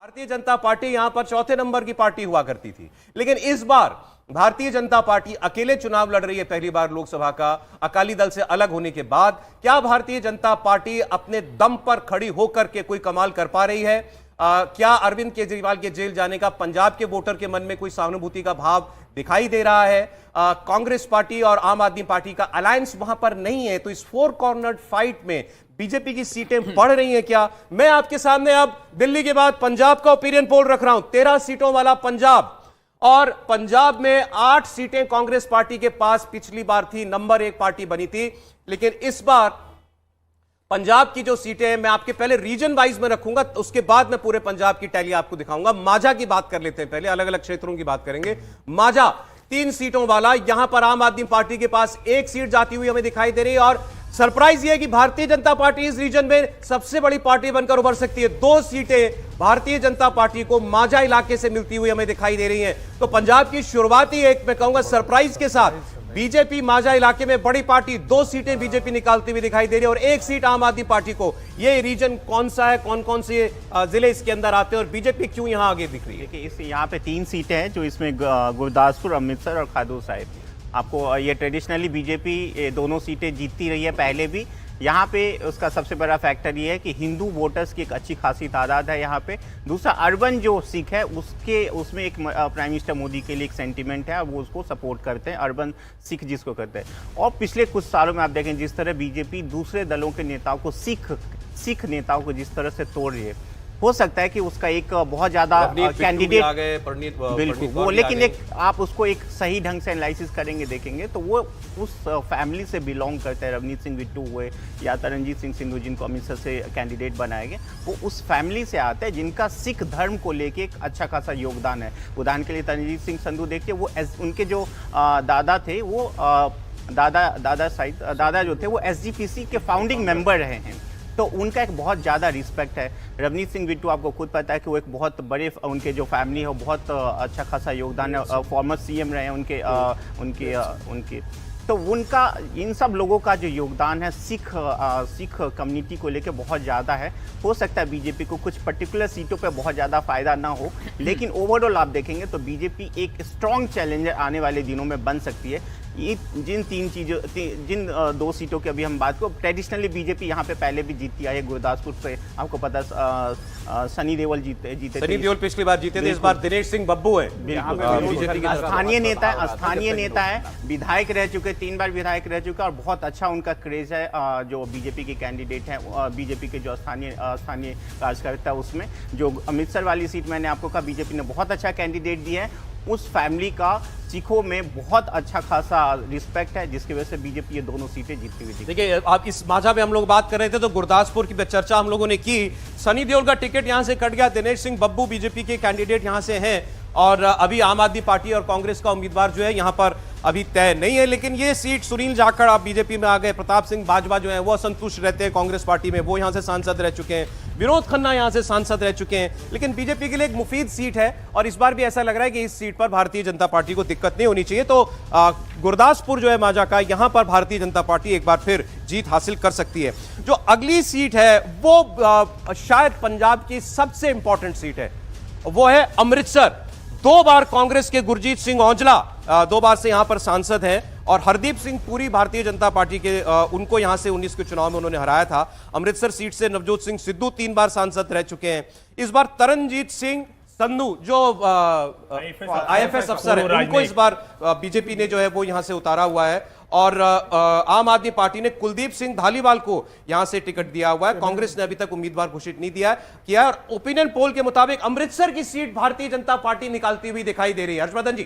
Bharatiya Janata party यहां पर चौथे नंबर की पार्टी हुआ करती थी, लेकिन इस बार भारतीय जनता पार्टी अकेले चुनाव लड़ रही है। पहली बार लोकसभा का अकाली दल से अलग होने के बाद क्या भारतीय जनता पार्टी अपने दम पर खड़ी होकर के कोई कमाल कर पा रही है? क्या अरविंद केजरीवाल के जेल जाने का पंजाब के वोटर के मन में कोई सहानुभूति का भाव दिखाई दे रहा है? कांग्रेस पार्टी और आम आदमी पार्टी का अलायंस वहां पर नहीं है, तो इस फोर कॉर्नर फाइट में बीजेपी की सीटें बढ़ रही हैं क्या? मैं आपके सामने अब दिल्ली के बाद पंजाब का ओपिनियन पोल रख रहा हूं। 13 सीटों वाला पंजाब, और पंजाब में 8 सीटें कांग्रेस पार्टी के पास पिछली बार थी, नंबर 1 पार्टी बनी थी। लेकिन इस बार पंजाब की जो सीटें हैं, मैं आपके पहले रीजन वाइज में रखूंगा, उसके बाद मैं पूरे पंजाब की टैली आपको दिखाऊंगा। माझा की बात कर लेते हैं, पहले अलग अलग क्षेत्रों की बात करेंगे। माझा 3 सीटों वाला, यहां पर आम आदमी पार्टी के पास 1 सीट जाती हुई हमें दिखाई दे रही है, और सरप्राइज यह है कि भारतीय जनता पार्टी इस रीजन में सबसे बड़ी पार्टी बनकर उभर सकती है। 2 सीटें भारतीय जनता पार्टी को माझा इलाके से मिलती हुई हमें दिखाई दे रही हैं। तो पंजाब की शुरुआती एक मैं कहूंगा सरप्राइज के साथ बीजेपी माझा इलाके में बड़ी पार्टी, 2 सीटें बीजेपी निकालती हुई दिखाई दे रही है और 1 सीट आम आदमी पार्टी को। ये रीजन कौन सा है, कौन कौन से जिले इसके अंदर आते हैं और बीजेपी क्यों यहां आगे दिख रही है? देखिए, यहाँ पे 3 सीटें हैं जो इसमें गुरदासपुर, अमृतसर और खादू साहिब। आपको ये ट्रेडिशनली बीजेपी दोनों सीटें जीतती रही है पहले भी। यहाँ पे उसका सबसे बड़ा फैक्टर ये है कि हिंदू वोटर्स की एक अच्छी खासी तादाद है यहाँ पे। दूसरा, अर्बन जो सिख है उसमें एक प्राइम मिनिस्टर मोदी के लिए एक सेंटीमेंट है, वो उसको सपोर्ट करते हैं, अर्बन सिख जिसको करते हैं। और पिछले कुछ सालों में आप देखें जिस तरह बीजेपी दूसरे दलों के नेताओं को, सिख नेताओं को जिस तरह से तोड़ रही है, हो सकता है कि उसका एक बहुत ज्यादा कैंडिडेट बिल्कुल वो, लेकिन एक आप उसको एक सही ढंग से एनालिसिस करेंगे, देखेंगे तो वो उस फैमिली से बिलोंग करते हैं। रवनीत सिंह बिट्टू हुए या तरनजीत सिंह संधू, जिनको अमृतसर से कैंडिडेट बनाए गए, वो उस फैमिली से आते हैं जिनका सिख धर्म को लेके एक अच्छा खासा योगदान है। उदाहरण के लिए तरनजीत सिंह संधू देखिए, वो उनके जो दादा थे, वो दादा जो थे वो SGPC के फाउंडिंग मेंबर रहे हैं, तो उनका एक बहुत ज़्यादा रिस्पेक्ट है। रवनीत सिंह बिट्टू, आपको खुद पता है कि वो एक बहुत बड़े, उनके जो फैमिली है वो बहुत अच्छा खासा योगदान है, फॉर्मर CM रहे हैं उनके तो उनका, इन सब लोगों का जो योगदान है सिख कम्युनिटी को लेकर बहुत ज़्यादा है। हो सकता है बीजेपी को कुछ पर्टिकुलर सीटों पे बहुत ज़्यादा फायदा ना हो, लेकिन ओवरऑल आप देखेंगे तो बीजेपी एक स्ट्रॉन्ग चैलेंजर आने वाले दिनों में बन सकती है। ये जिन 2 सीटों की अभी हम बात को, ट्रेडिशनली बीजेपी यहाँ पे पहले भी जीतती आई है। गुरदासपुर पे आपको पता सनी देओल जीते सनी देओल पिछली बार जीते थे, इस बार दिनेश सिंह बब्बू है बीजेपी के स्थानीय नेता है, विधायक रह चुके, 3 बार विधायक रह चुके, और बहुत अच्छा उनका क्रेज है जो बीजेपी के कैंडिडेट हैं, बीजेपी के जो स्थानीय कार्यकर्ता, उसमें जो अमृतसर वाली सीट मैंने आपको कहा बीजेपी ने बहुत अच्छा कैंडिडेट दिया है। उस फैमिली का सिखों में बहुत अच्छा खासा रिस्पेक्ट है, जिसकी वजह से बीजेपी ये दोनों सीटें जीतती हुई। देखिए, आप इस माझा में हम लोग बात कर रहे थे तो गुरदासपुर की चर्चा हम लोगों ने की। सनी देओल का टिकट यहां से कट गया, दिनेश सिंह बब्बू बीजेपी के कैंडिडेट यहां से हैं, और अभी आम आदमी पार्टी और कांग्रेस का उम्मीदवार जो है यहां पर अभी तय नहीं है। लेकिन ये सीट सुनील जाखड़ आप बीजेपी में आ गए, प्रताप सिंह बाजवा जो है वो असंतुष्ट रहते हैं कांग्रेस पार्टी में, वो यहां से सांसद रह चुके हैं, विनोद खन्ना यहां से सांसद रह चुके हैं। लेकिन बीजेपी के लिए एक मुफीद सीट है, और इस बार भी ऐसा लग रहा है कि इस सीट पर भारतीय जनता पार्टी को दिक्कत नहीं होनी चाहिए। तो गुरदासपुर जो है माझा का, यहां पर भारतीय जनता पार्टी एक बार फिर जीत हासिल कर सकती है। जो अगली सीट है वो शायद पंजाब की सबसे इंपॉर्टेंट सीट है, वो है अमृतसर। 2 बार कांग्रेस के गुरजीत सिंह औजला 2 बार से यहां पर सांसद हैं, और हरदीप सिंह पुरी भारतीय जनता पार्टी के, उनको यहां से 19 के चुनाव में उन्होंने हराया था। अमृतसर सीट से नवजोत सिंह सिद्धू 3 बार सांसद रह चुके हैं। इस बार तरनजीत सिंह संधू जो IFS अफसर है, उनको इस बार बीजेपी ने जो है वो यहां से उतारा हुआ है, और आम आदमी पार्टी ने कुलदीप सिंह धालीवाल को यहां से टिकट दिया हुआ है। कांग्रेस ने अभी तक उम्मीदवार घोषित नहीं किया, और ओपिनियन पोल के मुताबिक अमृतसर की सीट भारतीय जनता पार्टी निकालती हुई दिखाई दे रही है। हर्षवर्धन जी,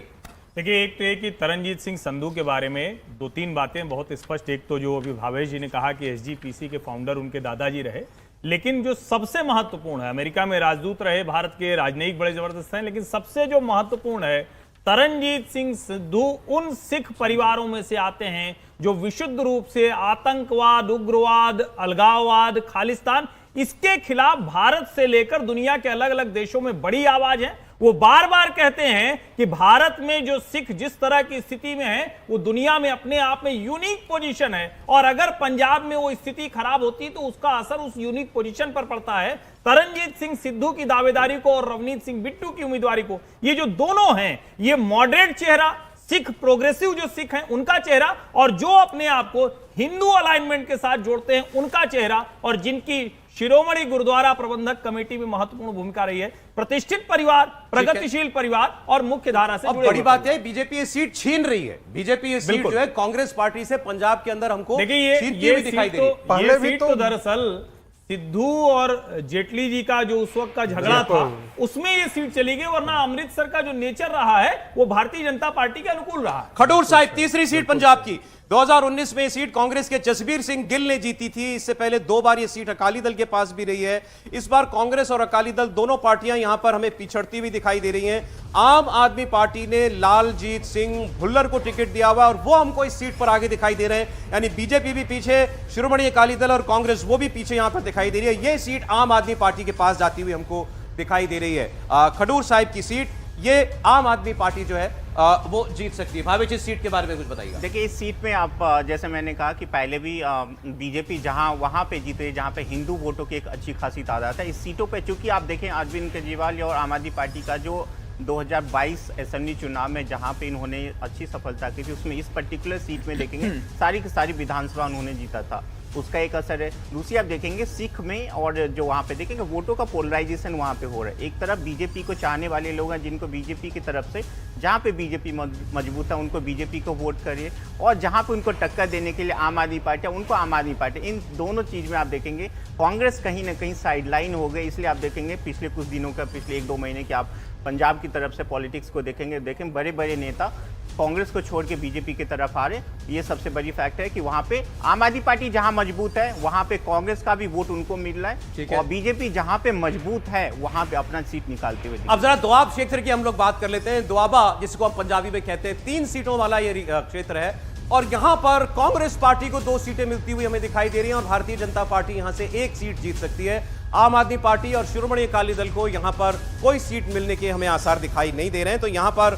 देखिए, एक तो ये कि तरनजीत सिंह संधू के बारे में 2-3 बातें बहुत स्पष्ट। एक तो जो अभी भावेश जी ने कहा कि SGPC के फाउंडर उनके दादाजी रहे, लेकिन जो सबसे महत्वपूर्ण है, अमेरिका में राजदूत रहे, भारत के राजनयिक बड़े जबरदस्त हैं, लेकिन सबसे जो महत्वपूर्ण है, तरनजीत सिंह सिद्धू उन सिख परिवारों में से आते हैं जो विशुद्ध रूप से आतंकवाद, उग्रवाद, अलगाववाद, खालिस्तान, इसके खिलाफ भारत से लेकर दुनिया के अलग अलग देशों में बड़ी आवाज है। वो बार बार कहते हैं कि भारत में जो सिख जिस तरह की स्थिति में है वो दुनिया में अपने आप में यूनिक पोजीशन है, और अगर पंजाब में वो स्थिति खराब होती तो उसका असर उस यूनिक पोजीशन पर पड़ता है। तरनजीत सिंह सिद्धू की दावेदारी को और रवनीत सिंह बिट्टू की उम्मीदवारी को, ये जो दोनों हैं, ये मॉडरेट चेहरा, सिख प्रोग्रेसिव जो सिख हैं उनका चेहरा, और जो अपने आप को हिंदू अलाइनमेंट के साथ जोड़ते हैं उनका चेहरा, और जिनकी शिरोमणि गुरुद्वारा प्रबंधक कमेटी में महत्वपूर्ण भूमिका रही है। प्रतिष्ठित परिवार, प्रगतिशील परिवार और मुख्य धारा से जुड़े। बड़ी बात है बीजेपी ये सीट छीन रही है। बीजेपी ये सीट जो है कांग्रेस पार्टी से पंजाब के अंदर हमको छीनती हुई दिखाई दे रही है। पहले भी तो दरअसल सिद्धू और जेटली जी का जो उस वक्त का झगड़ा था उसमें ये सीट चली गई, वरना अमृतसर का जो नेचर रहा है वो भारतीय जनता पार्टी के अनुकूल रहा है। खडूर साहिब तीसरी सीट पंजाब की 2019 में ये सीट कांग्रेस के जसबीर सिंह गिल ने जीती थी। इससे पहले 2 बार ये सीट अकाली दल के पास भी रही है। इस बार कांग्रेस और अकाली दल दोनों पार्टियां यहां पर हमें पिछड़ती हुई दिखाई दे रही हैं। आम आदमी पार्टी ने लालजीत सिंह भुल्लर को टिकट दिया हुआ और वो हमको इस सीट पर आगे दिखाई दे रहे हैं, यानी बीजेपी भी पीछे, शिरोमणि अकाली दल और कांग्रेस वो भी पीछे यहां पर दिखाई दे रही है। ये सीट आम आदमी पार्टी के पास जाती हुई हमको दिखाई दे रही है। खडूर साहिब की सीट ये आम आदमी पार्टी जो है वो जीत सकती है। भावेश, इस सीट के बारे में कुछ बताइएगा। देखिए, इस सीट में आप जैसे मैंने कहा कि पहले भी बीजेपी जहां वहां पे जीते जहां पे हिंदू वोटों की एक अच्छी खासी तादाद है, इस सीटों पे चूंकि आप देखें अरविंद केजरीवाल और आम आदमी पार्टी का जो 2022 असेंबली चुनाव में जहां पे इन्होंने अच्छी सफलता की थी, उसमें इस पर्टिकुलर सीट में देखेंगे सारी की सारी विधानसभा उन्होंने जीता था, उसका एक असर है। दूसरी आप देखेंगे सिख में, और जो वहाँ पे देखेंगे वोटों का पोलराइजेशन वहाँ पे हो रहा है। एक तरफ बीजेपी को चाहने वाले लोग हैं जिनको बीजेपी की तरफ से जहाँ पे बीजेपी मजबूत है उनको बीजेपी को वोट करिए, और जहाँ पे उनको टक्कर देने के लिए आम आदमी पार्टी उनको आम आदमी पार्टी। इन दोनों चीज़ में आप देखेंगे कांग्रेस कहीं ना कहीं साइडलाइन हो गई। इसलिए आप देखेंगे पिछले कुछ दिनों का, पिछले 1-2 महीने के आप पंजाब की तरफ से पॉलिटिक्स को देखें बड़े बड़े नेता कांग्रेस को छोड़ के बीजेपी की तरफ आ रहे। ये सबसे बड़ी फैक्ट है कि वहां पे आम आदमी पार्टी जहां मजबूत है वहां पे कांग्रेस का भी वोट उनको मिल रहा है, और बीजेपी जहां पे मजबूत है वहां पे अपना सीट निकालते हुए। अब जरा दोआब क्षेत्र की हम लोग बात कर लेते हैं। दोआबा जिसको हम पंजाबी में कहते हैं, 3 सीटों वाला ये क्षेत्र है, और यहां पर कांग्रेस पार्टी को 2 सीटें मिलती हुई हमें दिखाई दे रही हैं, और भारतीय जनता पार्टी यहां से 1 सीट जीत सकती है। आम आदमी पार्टी और शिरोमणि अकाली दल को यहां पर कोई सीट मिलने के हमें आसार दिखाई नहीं दे रहे हैं। तो यहां पर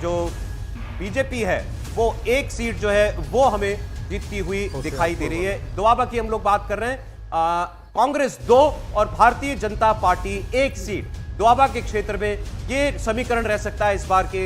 जो बीजेपी है वो 1 सीट जो है वो हमें जीतती हुई दिखाई दे रही है। दोआबा की हम लोग बात कर रहे हैं, कांग्रेस 2 और भारतीय जनता पार्टी 1 सीट। दोआबा के क्षेत्र में ये समीकरण रह सकता है इस बार के,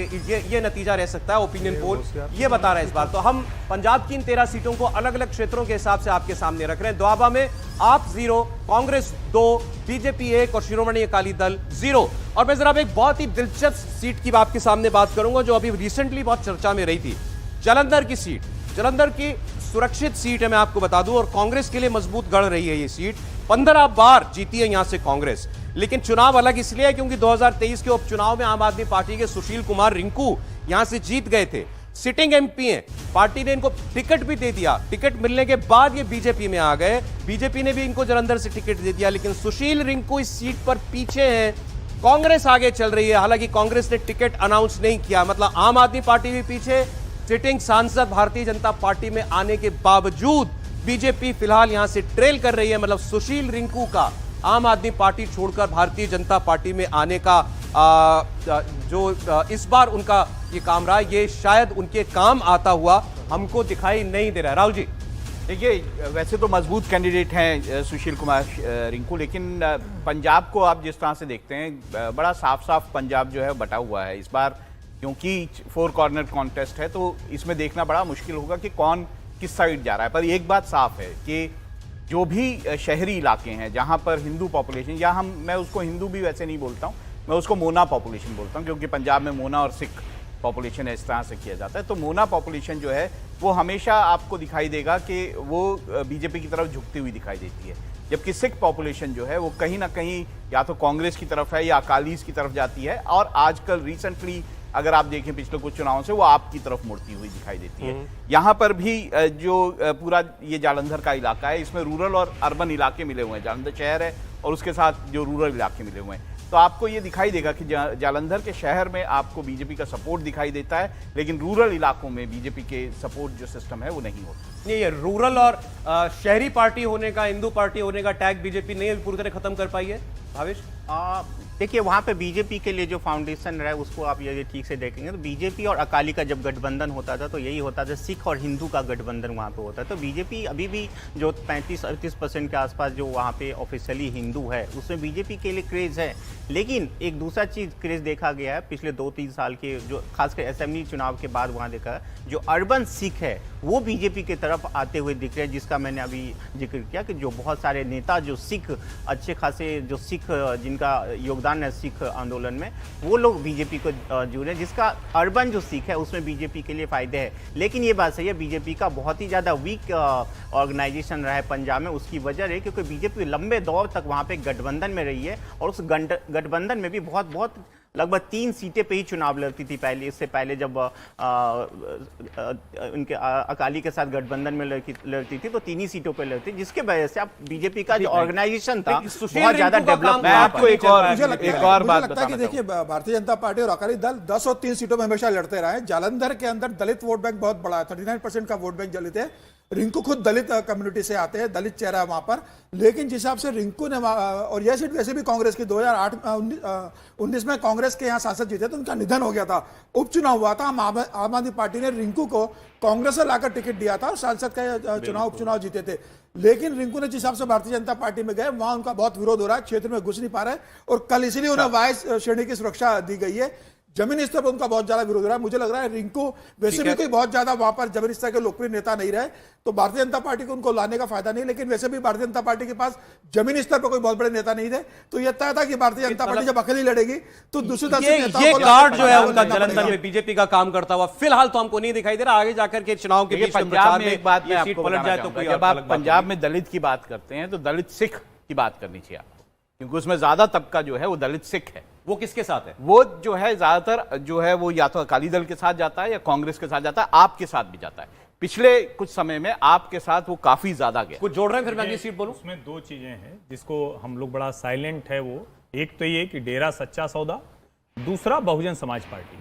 ये नतीजा रह सकता है। ओपिनियन पोल ये बता रहा है इस बार। तो हम पंजाब की इन 13 सीटों को अलग अलग क्षेत्रों के हिसाब से आपके सामने रख रहे हैं। दोआबा में आप 0, कांग्रेस 2, बीजेपी 1 और शिरोमणि अकाली दल 0। और मैं जरा एक बहुत ही दिलचस्प सीट की आपके सामने बात करूंगा जो अभी रिसेंटली बहुत चर्चा में रही थी, जालंधर की सीट। जालंधर की सुरक्षित सीट है, मैं आपको बता दूं, और कांग्रेस के लिए मजबूत गढ़ रही है ये सीट। 15 बार जीती है यहां से कांग्रेस, लेकिन चुनाव अलग इसलिए है क्योंकि 2023 के उपचुनाव में आम आदमी पार्टी के सुशील कुमार रिंकू यहां से जीत गए थे, सिटिंग एमपी हैं। पार्टी ने इनको टिकट भी दे दिया, टिकट मिलने के बाद ये बीजेपी में आ गए, बीजेपी ने भी इनको जालंधर से टिकट दे दिया, लेकिन सुशील रिंकू इस सीट पर पीछे हैं, कांग्रेस आगे चल रही है। हालांकि कांग्रेस ने टिकट अनाउंस नहीं किया, मतलब आम आदमी पार्टी भी पीछे, सिटिंग सांसद भारतीय जनता पार्टी में आने के बावजूद बीजेपी फिलहाल यहां से ट्रेल कर रही है। मतलब सुशील रिंकू का आम आदमी पार्टी छोड़कर भारतीय जनता पार्टी में आने का जो इस बार उनका ये काम रहा, ये शायद उनके काम आता हुआ हमको दिखाई नहीं दे रहा है। राहुल जी, देखिए, वैसे तो मजबूत कैंडिडेट हैं सुशील कुमार रिंकू, लेकिन पंजाब को आप जिस तरह से देखते हैं बड़ा साफ साफ पंजाब जो है बटा हुआ है इस बार, क्योंकि 4 कॉर्नर कॉन्टेस्ट है, तो इसमें देखना बड़ा मुश्किल होगा कि कौन किस साइड जा रहा है। पर एक बात साफ है कि जो भी शहरी इलाके हैं जहां पर हिंदू पॉपुलेशन, या मैं उसको हिंदू भी वैसे नहीं बोलता हूं, मैं उसको मोना पॉपुलेशन बोलता हूं, क्योंकि पंजाब में मोना और सिख पॉपुलेशन है, इस तरह से किया जाता है। तो मोना पॉपुलेशन जो है वो हमेशा आपको दिखाई देगा कि वो बीजेपी की तरफ झुकती हुई दिखाई देती है, जबकि सिख पॉपुलेशन जो है वो कहीं ना कहीं या तो कांग्रेस की तरफ है या अकालीस की तरफ जाती है, और आजकल रिसेंटली अगर आप देखें पिछले कुछ चुनावों से वो आपकी तरफ मुड़ती हुई दिखाई देती है। यहाँ पर भी जो पूरा ये जालंधर का इलाका है, इसमें रूरल और अर्बन इलाके मिले हुए हैं, जालंधर शहर है और उसके साथ जो रूरल इलाके मिले हुए हैं। तो आपको ये दिखाई देगा कि जालंधर के शहर में आपको बीजेपी का सपोर्ट दिखाई देता है, लेकिन रूरल इलाकों में बीजेपी के सपोर्ट जो सिस्टम है वो नहीं होता। नहीं, ये रूरल और शहरी पार्टी होने का, हिंदू पार्टी होने का टैग बीजेपी नहीं पूरी तरह खत्म कर पाई है भावेश? देखिए, वहाँ पे बीजेपी के लिए जो फाउंडेशन रहा है उसको आप ये ठीक से देखेंगे तो बीजेपी और अकाली का जब गठबंधन होता था तो यही होता था, सिख और हिंदू का गठबंधन वहाँ पे होता है। तो बीजेपी अभी भी जो 35-38% के आसपास जो वहाँ पे ऑफिशियली हिंदू है उसमें बीजेपी के लिए क्रेज है। लेकिन एक दूसरा चीज़ क्रेज देखा गया है पिछले 2-3 साल के, जो खासकर असेंबली चुनाव के बाद वहाँ देखा जो अर्बन सिख है वो बीजेपी की तरफ आते हुए दिख रहे हैं, जिसका मैंने अभी जिक्र किया कि जो बहुत सारे नेता जो सिख अच्छे खासे जो सिख जिनका योगदान है सिख आंदोलन में, वो लोग बीजेपी को जुड़े, जिसका अर्बन जो सिख है उसमें बीजेपी के लिए फायदे है। लेकिन ये बात सही है, बीजेपी का बहुत ही ज़्यादा वीक ऑर्गेनाइजेशन रहा है पंजाब में। उसकी वजह है क्योंकि बीजेपी लंबे दौर तक वहाँ पे गठबंधन में रही है और उस गठबंधन में भी बहुत लगभग 3 सीटें पे ही चुनाव लड़ती थी पहले। इससे पहले जब उनके अकाली के साथ गठबंधन में लड़ती थी तो 3 ही सीटों पे लड़ती, जिसके वजह से अब बीजेपी का जो ऑर्गेनाइजेशन था बहुत ज्यादा डेवलप। मैं आपको एक और बात लगता है कि देखिए, भारतीय जनता पार्टी और अकाली दल 10 और 3 सीटों में हमेशा लड़ते रहे। जालंधर के अंदर दलित वोट बैंक बहुत बड़ा है, 39% का वोट बैंक दलित है। रिंकू खुद दलित कम्युनिटी से आते हैं, दलित चेहरा है वहां पर। लेकिन जिस हिसाब से रिंकू ने, और यह सीट वैसे भी कांग्रेस की 2019 में कांग्रेस के यहाँ सांसद जीते तो उनका निधन हो गया था, उपचुनाव हुआ था। आम आदमी पार्टी ने रिंकू को कांग्रेस से लाकर टिकट दिया था और सांसद का चुनाव उपचुनाव जीते थे। लेकिन रिंकू ने जिस हिसाब से भारतीय जनता पार्टी में गए वहां उनका बहुत विरोध हो रहा है, क्षेत्र में घुस नहीं पा रहे और कल इसीलिए उन्हें वाइस श्रेणी की सुरक्षा दी गई है। जमीनी स्तर पर उनका बहुत ज्यादा विरोध हो रहा है। मुझे लग रहा है रिंकू वैसे भी कोई बहुत ज्यादा वहां पर जमीनी स्तर के लोकप्रिय नेता नहीं रहे, तो भारतीय जनता पार्टी को उनको लाने का फायदा नहीं। लेकिन वैसे भी भारतीय जनता पार्टी के पास जमीनी स्तर पर कोई बहुत बड़े नेता नहीं थे, तो यह तय था कि भारतीय जनता पार्टी जब अकेली लड़ेगी तो दूसरी तरफ से ये कार्ड जो है उनका जालंधर में बीजेपी का काम करता हुआ फिलहाल तो हमको नहीं दिखाई दे रहा। आगे जाकर के चुनाव के बीच पंजाब में एक बात ये सीट पलट जाए तो कोई, जब आप पंजाब में दलित की बात करते हैं तो दलित सिख की बात करनी चाहिए आपको, क्योंकि उसमें ज्यादा तबका जो है वो दलित सिख है। वो किसके साथ है? वो जो है ज्यादातर जो है वो या तो अकाली दल के साथ जाता है या कांग्रेस के साथ जाता है, आपके साथ भी जाता है। पिछले कुछ समय में आपके साथ वो काफी ज्यादा गया। कुछ जोड़ रहे हैं फिर मैं अगली सीट बोलूं? उसमें 2 चीजें हैं जिसको हम लोग बड़ा साइलेंट है वो, एक तो ये कि डेरा सच्चा सौदा, दूसरा बहुजन समाज पार्टी।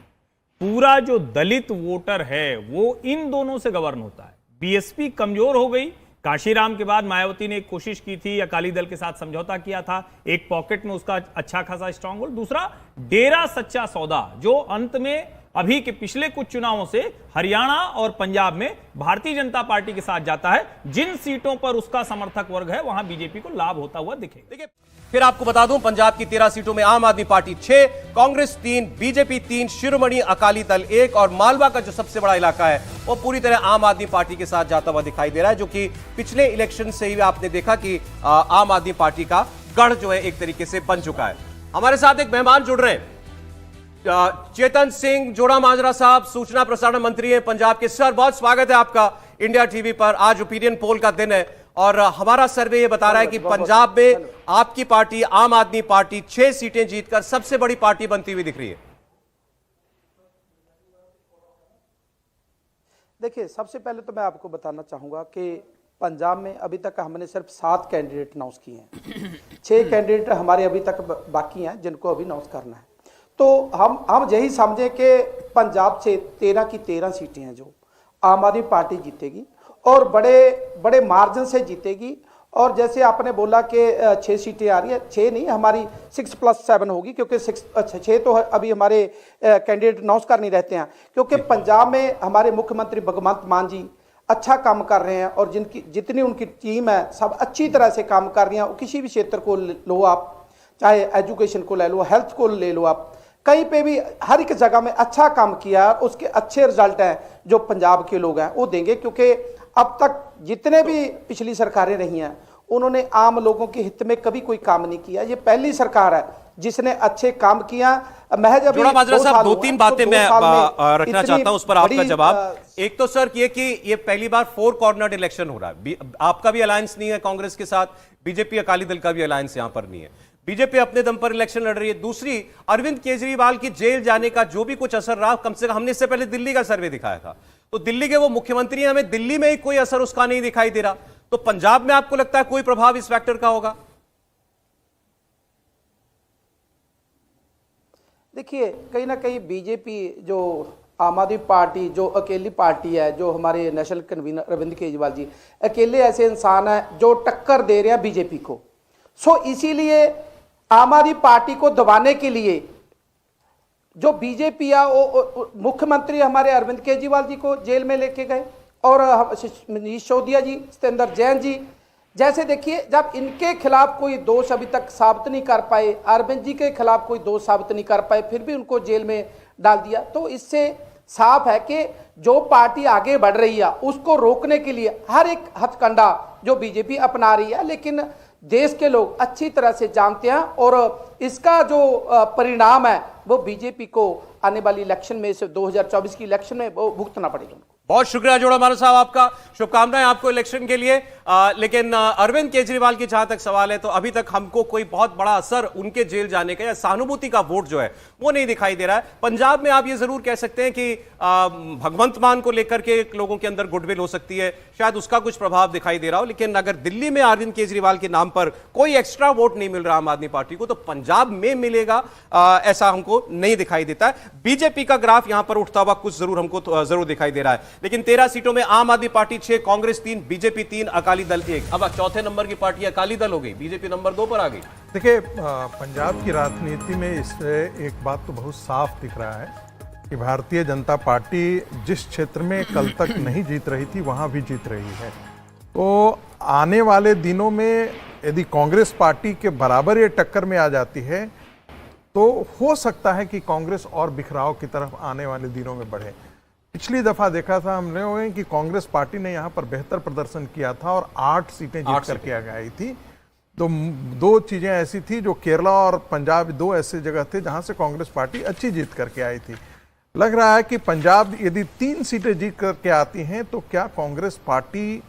पूरा जो दलित वोटर है वो इन दोनों से गवर्न होता है। बीएसपी कमजोर हो गई, काशीराम के बाद मायावती ने एक कोशिश की थी, अकाली दल के साथ समझौता किया था, एक पॉकेट में उसका अच्छा खासा स्ट्रांग होल्ड। दूसरा डेरा सच्चा सौदा जो अंत में अभी के पिछले कुछ चुनावों से हरियाणा और पंजाब में भारतीय जनता पार्टी के साथ जाता है। जिन सीटों पर उसका समर्थक वर्ग है वहां बीजेपी को लाभ होता हुआ दिखेगा। देखिए फिर आपको बता दूं, पंजाब की 13 सीटों में आम आदमी पार्टी 6, कांग्रेस 3, बीजेपी 3, शिरोमणि अकाली दल 1 और मालवा का जो सबसे बड़ा इलाका है वो पूरी तरह आम आदमी पार्टी के साथ जाता हुआ दिखाई दे रहा है, जो कि पिछले इलेक्शन से ही आपने देखा कि आम आदमी पार्टी का गढ़ जो है एक तरीके से बन चुका है। हमारे साथ एक मेहमान जुड़ रहे हैं, चेतन सिंह जोड़ा माजरा साहब, सूचना प्रसारण मंत्री हैं पंजाब के। सर बहुत स्वागत है आपका इंडिया टीवी पर। आज ओपिनियन पोल का दिन है और हमारा सर्वे ये बता रहा है कि पंजाब में आपकी पार्टी आम आदमी पार्टी 6 सीटें जीतकर सबसे बड़ी पार्टी बनती हुई दिख रही है। देखिए, सबसे पहले तो मैं आपको बताना चाहूंगा कि पंजाब में अभी तक हमने सिर्फ 7 कैंडिडेट अनाउंस किए हैं। 6 कैंडिडेट हमारे अभी तक बाकी हैं जिनको अभी अनाउंस करना है। तो हम यही समझे कि पंजाब से 13 की 13 सीटें हैं जो आम आदमी पार्टी जीतेगी और बड़े बड़े मार्जिन से जीतेगी। और जैसे आपने बोला कि 6 सीटें आ रही है, 6 नहीं, हमारी 6+7 होगी, क्योंकि 6 तो अभी हमारे कैंडिडेट अनाउंस कर नहीं रहते हैं, क्योंकि पंजाब में हमारे मुख्यमंत्री भगवंत मान जी अच्छा काम कर रहे हैं और जितनी उनकी टीम है सब अच्छी तरह से काम कर रही है। किसी भी क्षेत्र को लो आप, चाहे एजुकेशन को ले लो, हेल्थ को ले लो, आप कहीं पे भी हर एक जगह में अच्छा काम किया है। उसके अच्छे रिजल्ट हैं जो पंजाब के लोग हैं वो देंगे, क्योंकि अब तक जितने भी पिछली सरकारें रही हैं उन्होंने आम लोगों के हित में कभी कोई काम नहीं किया। ये पहली सरकार है जिसने अच्छे काम किया। महज अभी माजरा साहब 2-3 बातें मैं रखना चाहता हूं, उस पर आपका जवाब। एक तो सर ये कि ये पहली बार 4 कॉर्नर इलेक्शन हो रहा है, आपका भी अलायंस नहीं है कांग्रेस के साथ, बीजेपी अकाली दल का भी अलायंस यहां पर नहीं है, बीजेपी अपने दम पर इलेक्शन लड़ रही है। दूसरी, अरविंद केजरीवाल की जेल जाने का जो भी कुछ असर रहा, कम से कम हमने इससे पहले दिल्ली का सर्वे दिखाया था, तो दिल्ली के वो मुख्यमंत्री हैं, हमें दिल्ली में ही कोई असर उसका नहीं दिखाई दे रहा। तो पंजाब में आपको लगता है कोई प्रभाव इस फैक्टर का होगा? देखिए, कहीं ना कहीं बीजेपी, जो आम आदमी पार्टी जो अकेली पार्टी है, जो हमारे नेशनल कन्वीनर अरविंद केजरीवाल जी अकेले ऐसे इंसान हैं जो टक्कर दे रहे हैं बीजेपी को। सो इसीलिए आम आदमी पार्टी को दबाने के लिए जो बीजेपी है वो मुख्यमंत्री हमारे अरविंद केजरीवाल जी को जेल में लेके गए, और मनीष सिसोदिया जी, सत्येंद्र जैन जी जैसे, देखिए जब इनके खिलाफ कोई दोष अभी तक साबित नहीं कर पाए, अरविंद जी के खिलाफ कोई दोष साबित नहीं कर पाए, फिर भी उनको जेल में डाल दिया। तो इससे साफ है कि जो पार्टी आगे बढ़ रही है उसको रोकने के लिए हर एक हथकंडा जो बीजेपी अपना रही है, लेकिन देश के लोग अच्छी तरह से जानते हैं और इसका जो परिणाम है वो बीजेपी को आने वाली इलेक्शन में, से 2024 की इलेक्शन में वो भुगतना पड़ेगा उनको। बहुत शुक्रिया जोड़ा मारा साहब आपका, शुभकामनाएं आपको इलेक्शन के लिए। लेकिन अरविंद केजरीवाल की जहां तक सवाल है तो अभी तक हमको कोई बहुत बड़ा असर उनके जेल जाने का या सहानुभूति का वोट जो है वो नहीं दिखाई दे रहा है। पंजाब में आप ये जरूर कह सकते हैं कि भगवंत मान को लेकर के लोगों के अंदर गुडविल हो सकती है, शायद उसका कुछ प्रभाव दिखाई दे रहा हो। लेकिन अगर दिल्ली में अरविंद केजरीवाल के नाम पर कोई एक्स्ट्रा वोट नहीं मिल रहा आम आदमी पार्टी को, तो पंजाब में मिलेगा ऐसा हमको नहीं दिखाई देता है। बीजेपी का ग्राफ यहां पर उठता हुआ कुछ जरूर हमको जरूर दिखाई दे रहा है। लेकिन 13 सीटों में आम आदमी पार्टी 6, कांग्रेस 3, बीजेपी 3, अकाली दल 1। अब चौथे नंबर की पार्टी अकाली दल हो गई, बीजेपी नंबर 2 पर आ गई। देखिए, पंजाब की राजनीति में इससे एक बात तो बहुत साफ दिख रहा है कि भारतीय जनता पार्टी जिस क्षेत्र में कल तक नहीं जीत रही थी वहां भी जीत रही है। तो आने वाले दिनों में यदि कांग्रेस पार्टी के बराबर ये टक्कर में आ जाती है तो हो सकता है कि कांग्रेस और बिखराव की तरफ आने वाले दिनों में बढ़े। पिछली दफा देखा था हमने कि कांग्रेस पार्टी ने यहाँ पर बेहतर प्रदर्शन किया था और 8 सीटें जीत करके आ गई थी। तो 2 चीजें ऐसी थी, जो केरला और पंजाब 2 ऐसे जगह थे जहां से कांग्रेस पार्टी अच्छी जीत करके आई थी। लग रहा है कि पंजाब यदि 3 सीटें जीत करके आती हैं तो क्या कांग्रेस पार्टी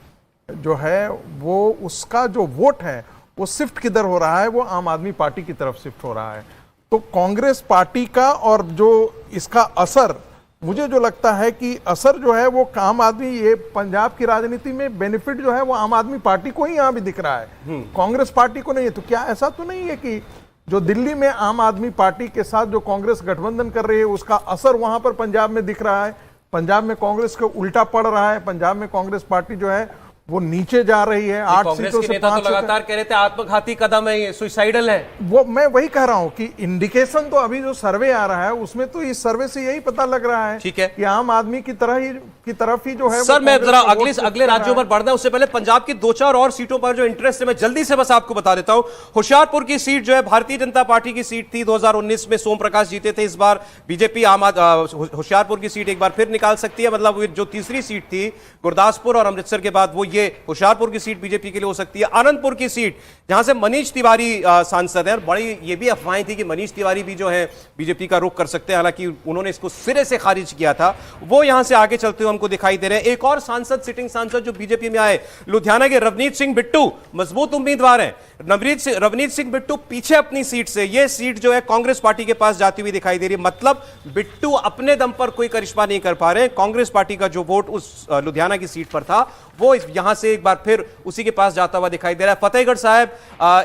जो है वो उसका जो वोट है वो शिफ्ट किधर हो रहा है, वो आम आदमी पार्टी की तरफ शिफ्ट हो रहा है। तो कांग्रेस पार्टी का और जो इसका असर, मुझे जो लगता है कि असर जो है वो आम आदमी, ये पंजाब की राजनीति में बेनिफिट जो है वो आम आदमी पार्टी को ही यहां भी दिख रहा है, कांग्रेस पार्टी को नहीं है। तो क्या ऐसा तो नहीं है कि जो दिल्ली में आम आदमी पार्टी के साथ जो कांग्रेस गठबंधन कर रही है उसका असर वहां पर पंजाब में दिख रहा है? पंजाब में कांग्रेस को उल्टा पड़ रहा है, पंजाब में कांग्रेस पार्टी जो है वो नीचे जा रही है। 8 सीटों से 5 तो लगातार कह रहे थे आत्मघाती कदम है, ये सुसाइडल है। वो मैं वही कह रहा हूं कि इंडिकेशन तो अभी जो सर्वे आ रहा है उसमें तो इस सर्वे से यही पता लग रहा है, ठीक है, कि आम आदमी की तरफ ही जो है। सर मैं जरा अगले राज्यों पर बढ़ना है उससे पहले पंजाब की 2-4 और सीटों पर जो इंटरेस्ट है मैं जल्दी से बस आपको बता देता हूं। होशियारपुर की सीट जो है भारतीय जनता पार्टी की सीट थी, 2019 में सोम प्रकाश जीते थे। इस बार बीजेपी होशियारपुर की सीट एक बार फिर निकाल सकती है। मतलब जो तीसरी सीट थी गुरदासपुर और अमृतसर के बाद, वो ये होशियारपुर की सीट बीजेपी के लिए हो सकती है। आनंदपुर की सीट जहां से मनीष तिवारी सांसद है, बड़ी ये भी अफवाहें थी कि मनीष तिवारी भी जो है बीजेपी का रुख कर सकते हैं, हालांकि उन्होंने इसको सिरे से खारिज किया था। वो यहां से आगे चलते हुए हमको दिखाई दे रहे हैं। एक और सांसद, सिटिंग सांसद जो बीजेपी में आए, लुधियाना के रवनीत सिंह बिट्टू मजबूत उम्मीदवार हैं। रवनीत सिंह बिट्टू पीछे अपनी सीट से, ये सीट जो है कांग्रेस पार्टी के पास जाती हुई दिखाई दे रही है। मतलब बिट्टू अपने दम पर कोई करिश्मा नहीं कर पा रहे। कांग्रेस पार्टी का जो वोट उस लुधियाना की सीट पर था वो यहां से एक बार फिर उसी के पास जाता हुआ दिखाई दे रहा है। फतेहगढ़ साहब,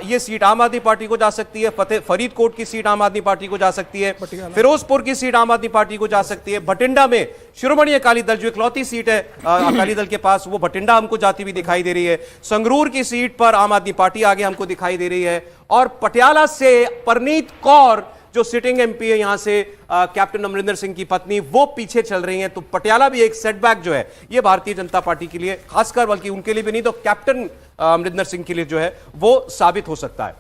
ये सीट आम आदमी पार्टी को जा सकती है। फरीदकोट की सीट आम आदमी पार्टी को जा सकती है। फिरोजपुर की सीट आम आदमी पार्टी को जा सकती है। भटिंडा में शिरोमणि अकाली दल जो इकलौती सीट है अकाली दल के पास, वो भटिंडा हमको जाती हुई दिखाई दे रही है। संगरूर की सीट पर आम आदमी पार्टी आगे हमको दिखाई दे रही है। और पटियाला से परनीत कौर जो सिटिंग एमपी है यहां से, कैप्टन अमरिंदर सिंह की पत्नी, वो पीछे चल रही हैं। तो पटियाला भी एक सेटबैक जो है ये भारतीय जनता पार्टी के लिए, खासकर बल्कि उनके लिए भी नहीं तो कैप्टन अमरिंदर सिंह के लिए जो है वो साबित हो सकता है।